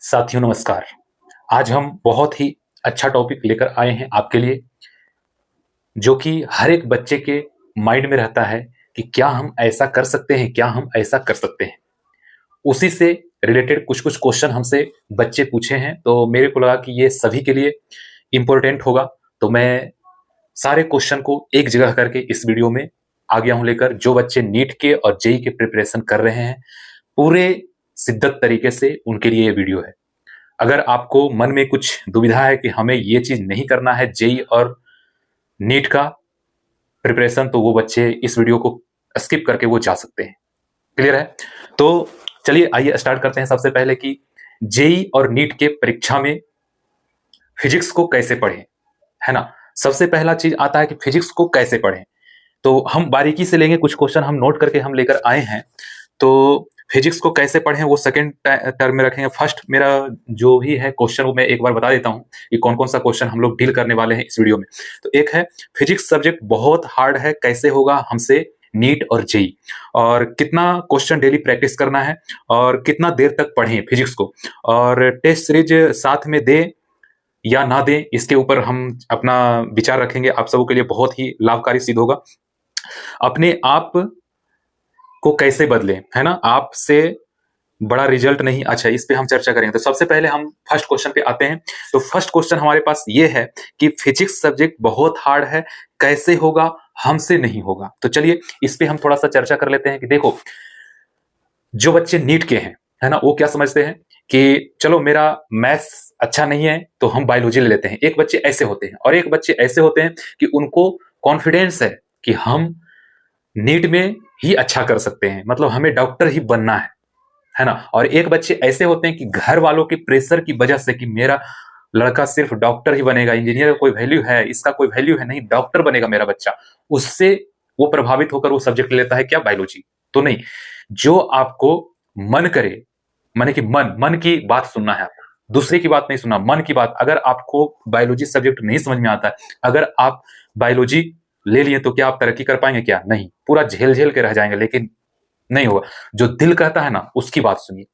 साथियों नमस्कार। आज हम बहुत ही अच्छा टॉपिक लेकर आए हैं आपके लिए, जो कि हर एक बच्चे के माइंड में रहता है कि क्या हम ऐसा कर सकते हैं, क्या हम ऐसा कर सकते हैं। उसी से रिलेटेड कुछ कुछ क्वेश्चन हमसे बच्चे पूछे हैं, तो मेरे को लगा कि ये सभी के लिए इंपॉर्टेंट होगा। तो मैं सारे क्वेश्चन को एक जगह करके इस वीडियो में आ गया हूं लेकर। जो बच्चे नीट के और जेई के प्रिपरेशन कर रहे हैं, पूरे शिद्दत तरीके से उनके लिए ये वीडियो है। अगर आपको मन में कुछ दुविधा है कि हमें ये चीज नहीं करना है, जेई और नीट का प्रिपरेशन, तो वो बच्चे इस वीडियो को स्किप करके वो जा सकते हैं। क्लियर है? तो चलिए आइए स्टार्ट करते हैं। सबसे पहले कि जेई और नीट के परीक्षा में फिजिक्स को कैसे पढ़ें, है ना। सबसे पहला चीज आता है कि फिजिक्स को कैसे पढ़ें। तो हम बारीकी से लेंगे, कुछ क्वेश्चन हम नोट करके हम लेकर आए हैं। तो फिजिक्स को कैसे पढ़ें वो सेकंड टर्म में रखेंगे। फर्स्ट मेरा जो भी है क्वेश्चन वो मैं एक बार बता देता हूं कि कौन कौन सा क्वेश्चन हम लोग डील करने वाले हैं इस वीडियो में। तो एक है, फिजिक्स सब्जेक्ट बहुत हार्ड है, कैसे होगा हमसे नीट और जेई, और कितना क्वेश्चन डेली प्रैक्टिस करना है, और कितना देर तक पढ़ें फिजिक्स को, और टेस्ट सीरीज साथ में दे या ना दें, इसके ऊपर हम अपना विचार रखेंगे। आप सबों के लिए बहुत ही लाभकारी सिद्ध होगा। अपने आप को कैसे बदलें, है ना, आपसे बड़ा रिजल्ट नहीं। अच्छा, इस पे हम चर्चा करेंगे। तो सबसे पहले हम फर्स्ट क्वेश्चन पे आते हैं। तो फर्स्ट क्वेश्चन हमारे पास ये है कि फिजिक्स सब्जेक्ट बहुत हार्ड है, कैसे होगा, हमसे नहीं होगा। तो चलिए इस पे हम थोड़ा सा चर्चा कर लेते हैं कि देखो, जो बच्चे नीट के हैं, है ना, वो क्या समझते हैं कि चलो मेरा मैथ्स अच्छा नहीं है तो हम बायोलॉजी ले लेते हैं। एक बच्चे ऐसे होते हैं, और एक बच्चे ऐसे होते हैं कि उनको कॉन्फिडेंस है कि हम नीट में ही अच्छा कर सकते हैं, मतलब हमें डॉक्टर ही बनना है ना। और एक बच्चे ऐसे होते हैं कि घर वालों के प्रेशर की वजह से कि मेरा लड़का सिर्फ डॉक्टर ही बनेगा, इंजीनियर का कोई वैल्यू है, इसका कोई वैल्यू है नहीं, डॉक्टर बनेगा मेरा बच्चा, उससे वो प्रभावित होकर वो सब्जेक्ट लेता है, क्या, बायोलॉजी। तो नहीं, जो आपको मन करे, माने कि मन मन की बात सुनना है आपको, दूसरे की बात नहीं सुनना, मन की बात। अगर आपको बायोलॉजी सब्जेक्ट नहीं समझ में आता है, अगर आप बायोलॉजी ले लिए तो क्या आप तरक्की कर पाएंगे? क्या नहीं, पूरा झेल झेल के रह जाएंगे, लेकिन नहीं होगा। जो दिल कहता है ना, उसकी बात सुनिए।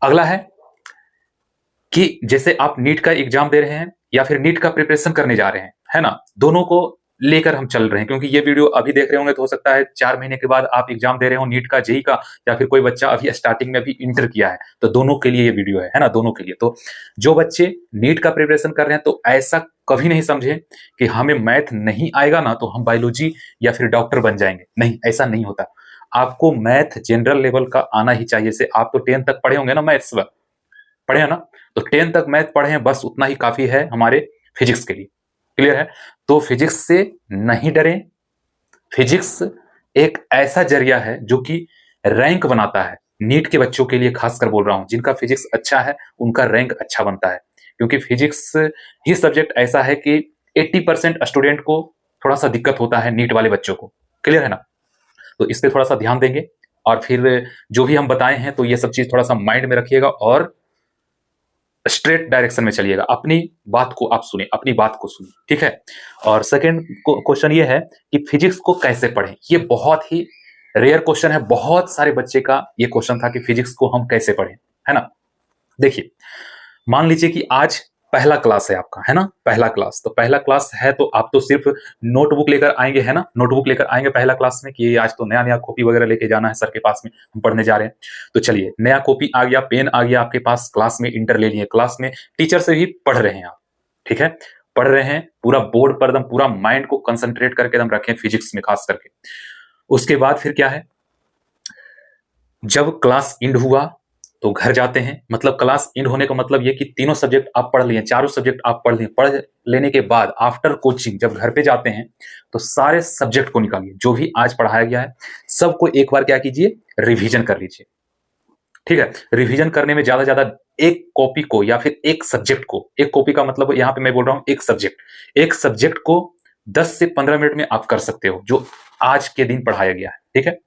अगला है कि जैसे आप नीट का एग्जाम दे रहे हैं या फिर नीट का प्रिपरेशन करने जा रहे हैं, है ना, दोनों को लेकर हम चल रहे हैं। क्योंकि ये वीडियो अभी देख रहे होंगे तो हो सकता है 4 महीने के बाद आप एग्जाम दे रहे हो नीट का, जेई का, या फिर कोई बच्चा अभी स्टार्टिंग में भी इंटर किया है, तो दोनों के लिए ये वीडियो है ना, दोनों के लिए। तो जो बच्चे नीट का प्रिपरेशन कर रहे हैं, तो ऐसा कभी नहीं समझे कि हमें मैथ नहीं आएगा ना तो हम बायोलॉजी या फिर डॉक्टर बन जाएंगे। नहीं, ऐसा नहीं होता। आपको मैथ जनरल लेवल का आना ही चाहिए। से आप तो 10 तक पढ़े होंगे ना, मैथ्स पढ़े हैं ना, तो 10 तक मैथ पढ़े हैं, बस उतना ही काफी है हमारे फिजिक्स के लिए। क्लियर है? तो फिजिक्स से नहीं डरें। फिजिक्स एक ऐसा जरिया है जो कि रैंक बनाता है। नीट के बच्चों के लिए खासकर बोल रहा हूं, जिनका फिजिक्स अच्छा है उनका रैंक अच्छा बनता है। क्योंकि फिजिक्स ही सब्जेक्ट ऐसा है कि 80% स्टूडेंट को थोड़ा सा दिक्कत होता है, नीट वाले बच्चों को। क्लियर है ना? तो इस पे थोड़ा सा ध्यान देंगे, और फिर जो भी हम बताए हैं तो ये सब चीज थोड़ा सा माइंड में रखिएगा और स्ट्रेट डायरेक्शन में चलिएगा। अपनी बात को आप सुनिए, अपनी बात को सुनिए, ठीक है। और सेकंड क्वेश्चन ये है कि फिजिक्स को कैसे पढ़ें। ये बहुत ही रेयर क्वेश्चन है, बहुत सारे बच्चे का ये क्वेश्चन था कि फिजिक्स को हम कैसे पढ़ें, है ना। देखिए, मान लीजिए कि आज पहला क्लास है आपका, है ना, पहला क्लास। तो पहला क्लास है तो आप तो सिर्फ नोटबुक लेकर आएंगे, है ना, नोटबुक लेकर आएंगे पहला क्लास में कि आज तो नया नया कॉपी वगैरह लेके जाना है सर के पास में, हम पढ़ने जा रहे हैं। तो चलिए, नया कॉपी आ गया, पेन आ गया आपके पास, क्लास में इंटर ले लिए, क्लास में टीचर से भी पढ़ रहे हैं आप, ठीक है, पढ़ रहे हैं पूरा बोर्ड पर, एकदम पूरा माइंड को कंसंट्रेट करके एकदम रखें फिजिक्स में खास करके। उसके बाद फिर क्या है, जब क्लास इंड हुआ तो घर जाते हैं। मतलब क्लास इंड होने का मतलब ये कि तीनों सब्जेक्ट आप पढ़ लिए, चारों सब्जेक्ट आप पढ़ लिए। पढ़ लेने के बाद आफ्टर कोचिंग जब घर पे जाते हैं तो सारे सब्जेक्ट को निकालिए, जो भी आज पढ़ाया गया है सबको एक बार क्या कीजिए, रिवीजन कर लीजिए, ठीक है। रिवीजन करने में ज्यादा ज्यादा एक कॉपी को या फिर एक सब्जेक्ट को, एक कॉपी का मतलब यहां पे मैं बोल रहा हूं एक सब्जेक्ट को 10 से 15 मिनट में आप कर सकते हो, जो आज के दिन पढ़ाया गया है, ठीक है।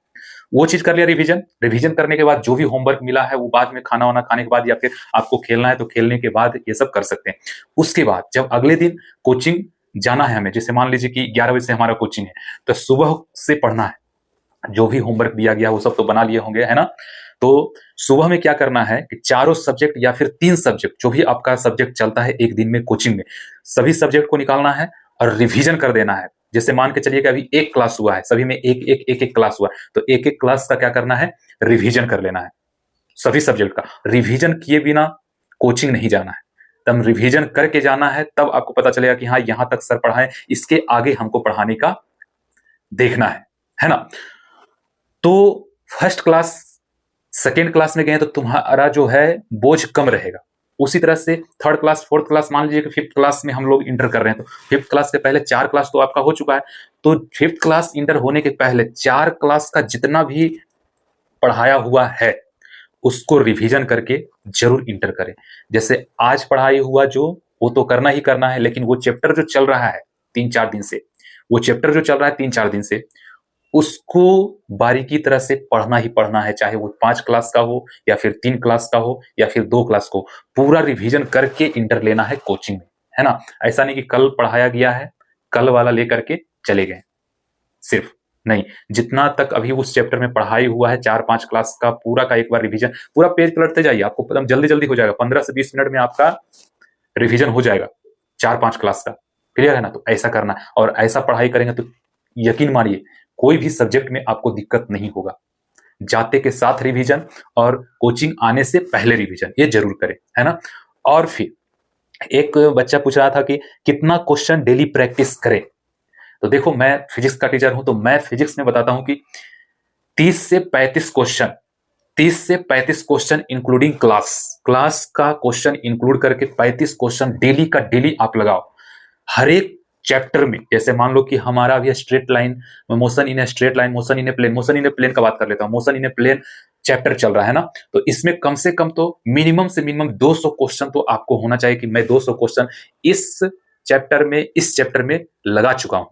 वो चीज कर लिया, रिवीजन। रिवीजन करने के बाद जो भी होमवर्क मिला है वो बाद में खाना वाना खाने के बाद, या फिर आपको खेलना है तो खेलने के बाद ये सब कर सकते हैं। उसके बाद जब अगले दिन कोचिंग जाना है हमें, जैसे मान लीजिए कि 11 बजे से हमारा कोचिंग है, तो सुबह से पढ़ना है। जो भी होमवर्क दिया गया वो सब तो बना लिए होंगे, है ना। तो सुबह में क्या करना है कि चारों सब्जेक्ट या फिर 3 सब्जेक्ट, जो भी आपका सब्जेक्ट चलता है एक दिन में कोचिंग में, सभी सब्जेक्ट को निकालना है और रिवीजन कर देना है। जैसे मान के चलिए कि अभी एक क्लास हुआ है, सभी में एक क्लास हुआ है, तो एक एक क्लास का क्या करना है, रिवीजन कर लेना है। सभी सब्जेक्ट का रिवीजन किए बिना कोचिंग नहीं जाना है। तब रिवीजन करके जाना है, तब आपको पता चलेगा कि हाँ यहां तक सर पढ़ाए, इसके आगे हमको पढ़ाने का देखना है ना। तो फर्स्ट क्लास सेकेंड क्लास में गए तो तुम्हारा जो है बोझ कम रहेगा। उसी तरह से थर्ड क्लास फोर्थ क्लास, मान लीजिए कि फिफ्थ क्लास में हम लोग इंटर कर रहे हैं, तो फिफ्थ क्लास के पहले 4 क्लास तो आपका हो चुका है, तो फिफ्थ क्लास इंटर होने के पहले 4 क्लास का जितना भी पढ़ाया हुआ है उसको रिवीजन करके जरूर इंटर करें। जैसे आज पढ़ाई हुआ जो, वो तो करना ही करना है, लेकिन वो चैप्टर जो चल रहा है 3-4 दिन से, वो चैप्टर जो चल रहा है 3-4 दिन से, उसको बारीकी तरह से पढ़ना ही पढ़ना है, चाहे वो 5 क्लास का हो या फिर 3 क्लास का हो या फिर 2 क्लास को, पूरा रिवीजन करके इंटर लेना है कोचिंग में, है ना। ऐसा नहीं कि कल पढ़ाया गया है कल वाला लेकर के चले गए, सिर्फ नहीं, जितना तक अभी उस चैप्टर में पढ़ाई हुआ है 4-5 क्लास का पूरा का एक बार रिवीजन, पूरा पेज पलटते जाइए, आपको एकदम जल्दी जल्दी हो जाएगा, 15 से 20 मिनट में आपका रिवीजन हो जाएगा 4-5 क्लास का। क्लियर है ना। तो ऐसा करना है, और ऐसा पढ़ाई करेंगे तो यकीन मानिए कोई भी सब्जेक्ट में आपको दिक्कत नहीं होगा। जाते के साथ रिवीजन और कोचिंग आने से पहले रिवीजन, ये जरूर करें, है ना। और फिर एक बच्चा पूछ रहा था कि कितना क्वेश्चन डेली प्रैक्टिस करें। तो देखो, मैं फिजिक्स का टीचर हूं, तो मैं फिजिक्स में बताता हूं कि 30 से 35 क्वेश्चन, 30 से 35 क्वेश्चन इंक्लूडिंग क्लास का क्वेश्चन इंक्लूड करके 35 क्वेश्चन डेली का डेली आप लगाओ हर एक चैप्टर में। जैसे मान लो कि हमारा अभी straight line, motion in a straight line, motion in a plane, motion in a plane का बात कर लेता हूं, motion in a plane chapter चल रहा है ना, तो इसमें कम से कम तो मिनिमम से मिनिमम 200 क्वेश्चन तो आपको होना चाहिए कि मैं 200 क्वेश्चन इस चैप्टर में लगा चुका हूं,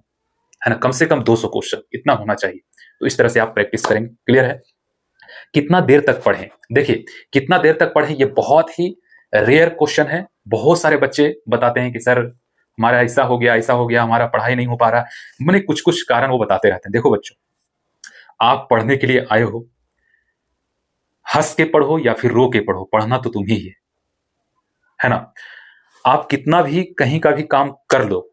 है ना। कम से कम 200 क्वेश्चन इतना होना चाहिए। तो इस तरह से आप प्रैक्टिस करेंगे। क्लियर है। कितना देर तक पढ़ें, देखिए कितना देर तक पढ़ें ये बहुत ही रेयर क्वेश्चन है। बहुत सारे बच्चे बताते हैं कि सर हमारा ऐसा हो गया, हमारा पढ़ाई नहीं हो पा रहा, मैंने कुछ कुछ कारण वो बताते रहते हैं। देखो बच्चों, आप पढ़ने के लिए आए हो, हंस के पढ़ो या फिर रो के पढ़ो, पढ़ना तो तुम ही है ना। आप कितना भी कहीं का भी काम कर लो,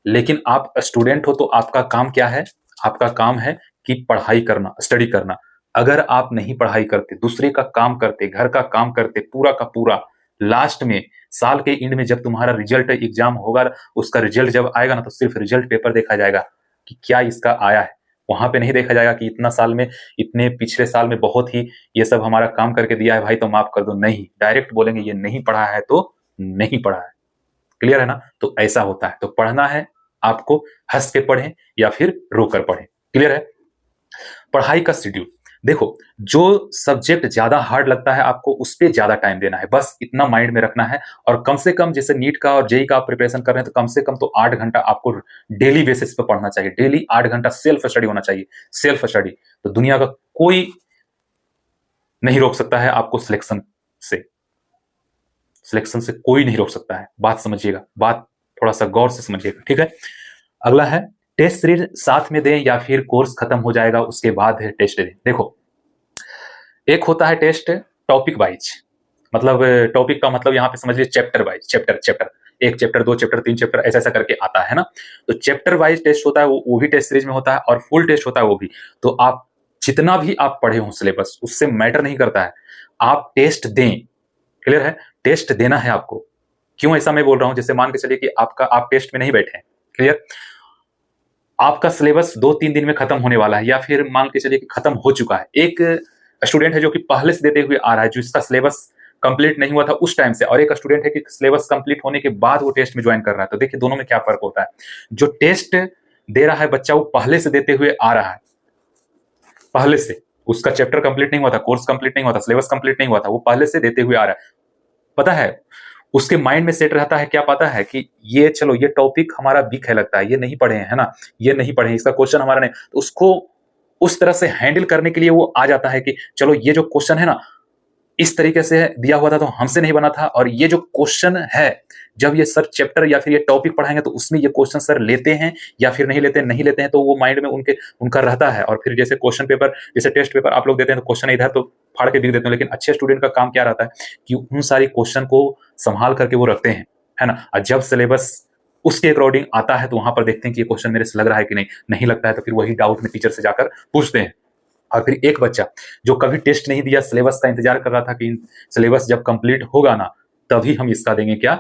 लेकिन आप स्टूडेंट हो तो आपका काम क्या है, आपका काम है कि पढ़ाई करना, स्टडी करना। अगर आप नहीं पढ़ाई करते, दूसरे का काम करते, घर का काम करते, पूरा का पूरा, लास्ट में साल के एंड में जब तुम्हारा रिजल्ट एग्जाम होगा, उसका रिजल्ट जब आएगा ना, तो सिर्फ रिजल्ट पेपर देखा जाएगा कि क्या इसका आया है। वहां पे नहीं देखा जाएगा कि इतना साल में, इतने पिछले साल में बहुत ही ये सब हमारा काम करके दिया है भाई, तो माफ कर दो। नहीं, डायरेक्ट बोलेंगे ये नहीं पढ़ा है तो नहीं पढ़ा है। क्लियर है ना। तो ऐसा होता है। तो पढ़ना है आपको, हंस के पढ़ें या फिर रोकर पढ़ें। क्लियर है। पढ़ाई का शेड्यूल देखो, जो सब्जेक्ट ज्यादा हार्ड लगता है आपको उस पर ज्यादा टाइम देना है, बस इतना माइंड में रखना है। और कम से कम, जैसे नीट का और जेई का आप प्रिपरेशन कर रहे हैं, तो कम से कम तो 8 घंटा आपको डेली बेसिस पे पढ़ना चाहिए। डेली 8 घंटा सेल्फ स्टडी होना चाहिए। सेल्फ स्टडी तो दुनिया का कोई नहीं रोक सकता है आपको सिलेक्शन से कोई नहीं रोक सकता है। बात समझिएगा, बात थोड़ा सा गौर से समझिएगा, ठीक है। अगला है टेस्ट सीरीज साथ में दें या फिर कोर्स खत्म हो जाएगा उसके बाद है टेस्ट दें। देखो, एक होता है टेस्ट टॉपिक वाइज, मतलब टॉपिक का मतलब यहां पे समझिए chapter wise, chapter 1 chapter 2 chapter 3 chapter ऐसा ऐसा करके आता है ना। तो चैप्टर वाइज टेस्ट होता है, वो भी टेस्ट सीरीज में होता है, और फुल टेस्ट होता है वो भी। तो आप जितना भी आप पढ़े हो सिलेबस, उससे मैटर नहीं करता है, आप टेस्ट दें। क्लियर है। टेस्ट देना है आपको। क्यों ऐसा मैं बोल रहा हूं, जैसे मान के चलिए कि आप टेस्ट में नहीं बैठे हैं, क्लियर, आपका सिलेबस 2-3 दिन में खत्म होने वाला है, या फिर मान के चलिए कि खत्म हो चुका है। एक स्टूडेंट है जो कि पहले से देते हुए आ रहा है, जो इसका सिलेबस कंप्लीट नहीं हुआ था उस टाइम से, और एक स्टूडेंट है कि सिलेबस कंप्लीट होने के बाद वो टेस्ट में ज्वाइन कर रहा है। तो देखिए दोनों में क्या फर्क होता है। जो टेस्ट दे रहा है बच्चा, वो पहले से देते हुए आ रहा है, पहले से उसका चैप्टर कंप्लीट नहीं हुआ था, कोर्स कंप्लीट नहीं हुआ था, सिलेबस कंप्लीट नहीं हुआ था, वो पहले से देते हुए आ रहा है। पता है उसके माइंड में सेट रहता है, क्या पता है कि ये चलो ये टॉपिक हमारा वीक है लगता है, ये नहीं पढ़े हैं, है ना, ये नहीं पढ़े हैं, इसका क्वेश्चन हमारा नहीं, तो उसको उस तरह से हैंडल करने के लिए वो आ जाता है कि चलो ये जो क्वेश्चन है ना, इस तरीके से दिया हुआ था तो हमसे नहीं बना था। और ये जो क्वेश्चन है, जब ये सर चैप्टर या फिर ये टॉपिक पढ़ाएंगे तो उसमें ये क्वेश्चन सर लेते हैं या फिर नहीं लेते, नहीं लेते हैं तो वो माइंड में उनका रहता है। और फिर जैसे क्वेश्चन पेपर, जैसे टेस्ट पेपर आप लोग देते हैं तो क्वेश्चन इधर तो फाड़ के लिख देते हैं, लेकिन अच्छे स्टूडेंट का काम क्या रहता है कि उन सारी क्वेश्चन को संभाल करके वो रखते हैं, है ना। और जब सिलेबस उसके अकॉर्डिंग आता है तो वहां पर देखते हैं कि ये क्वेश्चन मेरे से लग रहा है कि नहीं, नहीं लगता है तो फिर वही डाउट में टीचर से जाकर पूछते हैं। और फिर एक बच्चा जो कभी टेस्ट नहीं दिया, सिलेबस का इंतजार कर रहा था कि सिलेबस जब कंप्लीट होगा ना तभी हम इसका देंगे क्या,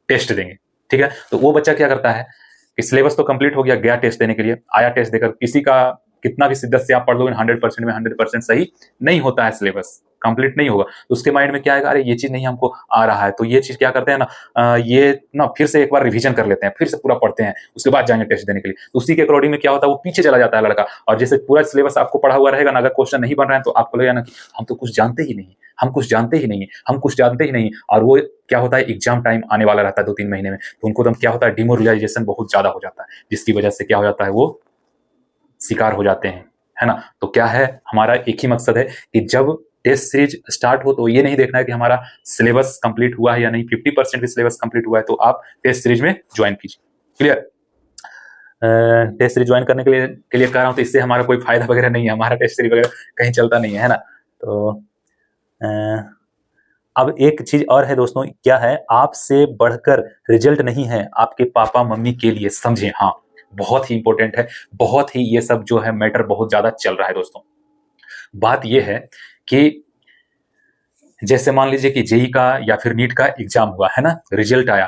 टेस्ट देंगे, ठीक है। तो वो बच्चा क्या करता है कि सिलेबस तो कंप्लीट हो गया, गया टेस्ट देने के लिए, आया टेस्ट देकर, किसी का कितना भी शिद्दत से आप पढ़ लोगे 100% में 100% सही नहीं होता है, सिलेबस कंप्लीट नहीं होगा तो उसके माइंड में क्या आएगा, अरे ये चीज नहीं हमको आ रहा है, तो ये चीज क्या करते हैं ना, ये ना फिर से एक बार रिवीजन कर लेते हैं, फिर से पूरा पढ़ते हैं, उसके बाद जाएंगे टेस्ट देने के लिए। तो उसी के अकॉर्डिंग में क्या होता है, वो पीछे चला जाता है लड़का। और जैसे पूरा सिलेबस आपको पढ़ा हुआ रहेगा ना, अगर क्वेश्चन नहीं बन रहा है तो आपको लगेगा ना कि हम तो कुछ जानते ही नहीं, हम कुछ जानते ही नहीं, हम कुछ जानते ही नहीं। और वो क्या होता है, एग्जाम टाइम आने वाला रहता है 2-3 महीने में, तो उनको एकदम क्या होता है, डिमोरलाइजेशन बहुत ज्यादा हो जाता है, जिसकी वजह से क्या हो जाता है, वो शिकार हो जाते हैं, है ना। तो क्या है, हमारा एक ही मकसद है कि जब टेस्ट सीरीज स्टार्ट हो तो ये नहीं देखना है कि हमारा सिलेबस कंप्लीट हुआ है या नहीं, 50% भी सिलेबस कंप्लीट हुआ है तो आप टेस्ट सीरीज में ज्वाइन कीजिए। क्लियर। टेस्ट सीरीज ज्वाइन करने के लिए कह रहा हूं तो इससे हमारा कोई फायदा वगैरह नहीं है, हमारा टेस्ट सीरीज वगैरह कहीं चलता नहीं है ना। तो अब एक चीज और है दोस्तों, क्या है, आपसे बढ़कर रिजल्ट नहीं है आपके पापा मम्मी के लिए, समझे। हाँ, बहुत ही इंपॉर्टेंट है, बहुत ही ये सब जो है मैटर बहुत ज्यादा चल रहा है दोस्तों। बात ये है कि जैसे मान लीजिए कि जेई का या फिर नीट का एग्जाम हुआ है ना, रिजल्ट आया,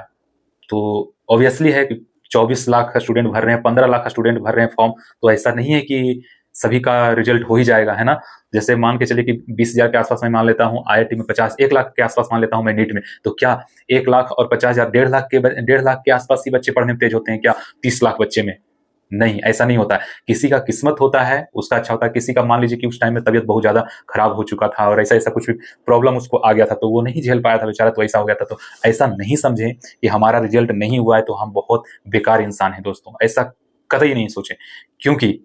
तो ऑब्वियसली है कि 24 लाख का स्टूडेंट भर रहे हैं, 15 लाख का स्टूडेंट भर रहे हैं फॉर्म, तो ऐसा नहीं है कि सभी का रिजल्ट हो ही जाएगा, है ना। जैसे मान के चलिए कि 20,000 के आसपास मैं मान लेता हूँ, आईआईटी में 50, 1 लाख के आसपास मान लेता हूँ मैं नीट में, तो क्या 1 लाख और 50,000, 1.5 लाख के आसपास ही बच्चे पढ़ने में तेज होते हैं क्या 30 लाख बच्चे में? नहीं, ऐसा नहीं होता है। किसी का किस्मत होता है, उसका अच्छा होता है, किसी का मान लीजिए कि उस टाइम में तबीयत बहुत ज्यादा खराब हो चुका था और ऐसा ऐसा कुछ भी प्रॉब्लम उसको आ गया था तो वो नहीं झेल पाया था बेचारा, तो ऐसा हो गया था। तो ऐसा नहीं समझे कि हमारा रिजल्ट नहीं हुआ है तो हम बहुत बेकार इंसान हैं दोस्तों, ऐसा कतई नहीं सोचें। क्योंकि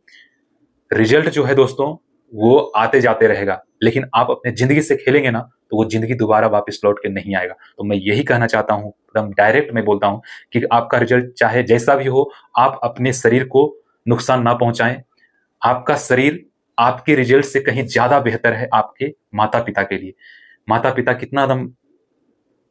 रिजल्ट जो है दोस्तों वो आते जाते रहेगा, लेकिन आप अपने जिंदगी से खेलेंगे ना तो वो जिंदगी दोबारा वापस लौट के नहीं आएगा। तो मैं यही कहना चाहता हूं, एकदम डायरेक्ट मैं बोलता हूं कि आपका रिजल्ट चाहे जैसा भी हो, आप अपने शरीर को नुकसान ना पहुंचाएं। आपका शरीर आपके रिजल्ट से कहीं ज्यादा बेहतर है आपके माता पिता के लिए। माता पिता कितना एकदम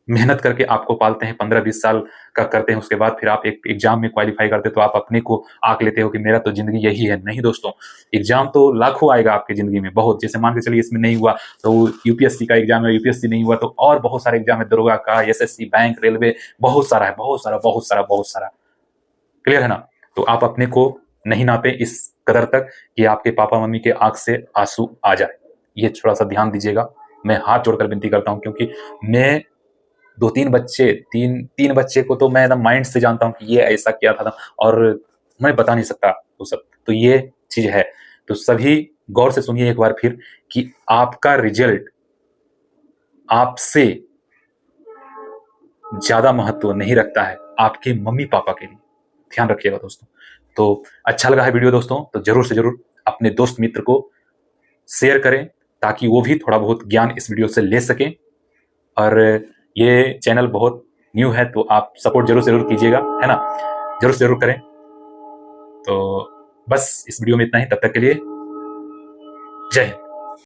मेहनत करके आपको पालते हैं, 15-20 साल का करते हैं, उसके बाद फिर आप एक एग्जाम में क्वालिफाई करते हो तो आप अपने को आंक लेते हो कि मेरा तो जिंदगी यही है। नहीं दोस्तों, एग्जाम तो लाखों आएगा आपकी जिंदगी में, बहुत। जैसे मान के चलिए इसमें नहीं हुआ तो यूपीएससी का एग्जाम है, यूपीएससी नहीं हुआ तो और बहुत सारे एग्जाम है, दरोगा का, एसएससी, बैंक, रेलवे, बहुत सारा है, बहुत सारा बहुत सारा बहुत सारा। क्लियर है ना। तो आप अपने को नहीं नापे इस कदर तक कि आपके पापा मम्मी के आंख से आंसू आ जाए, ये थोड़ा सा ध्यान दीजिएगा। मैं हाथ जोड़कर विनती करता हूं, क्योंकि मैं 2-3 बच्चे, तीन बच्चे को तो मैं एकदम माइंड से जानता हूं कि ये ऐसा किया था और मैं बता नहीं सकता वो सब। तो ये चीज है, तो सभी गौर से सुनिए एक बार फिर कि आपका रिजल्ट आपसे ज्यादा महत्व नहीं रखता है आपके मम्मी पापा के लिए, ध्यान रखिएगा दोस्तों। तो अच्छा लगा है वीडियो दोस्तों तो जरूर से जरूर अपने दोस्त मित्र को शेयर करें ताकि वो भी थोड़ा बहुत ज्ञान इस वीडियो से ले सकें। और ये चैनल बहुत न्यू है तो आप सपोर्ट जरूर से जरूर कीजिएगा, है ना, जरूर से जरूर करें। तो बस इस वीडियो में इतना ही, तब तक के लिए जय हिंद।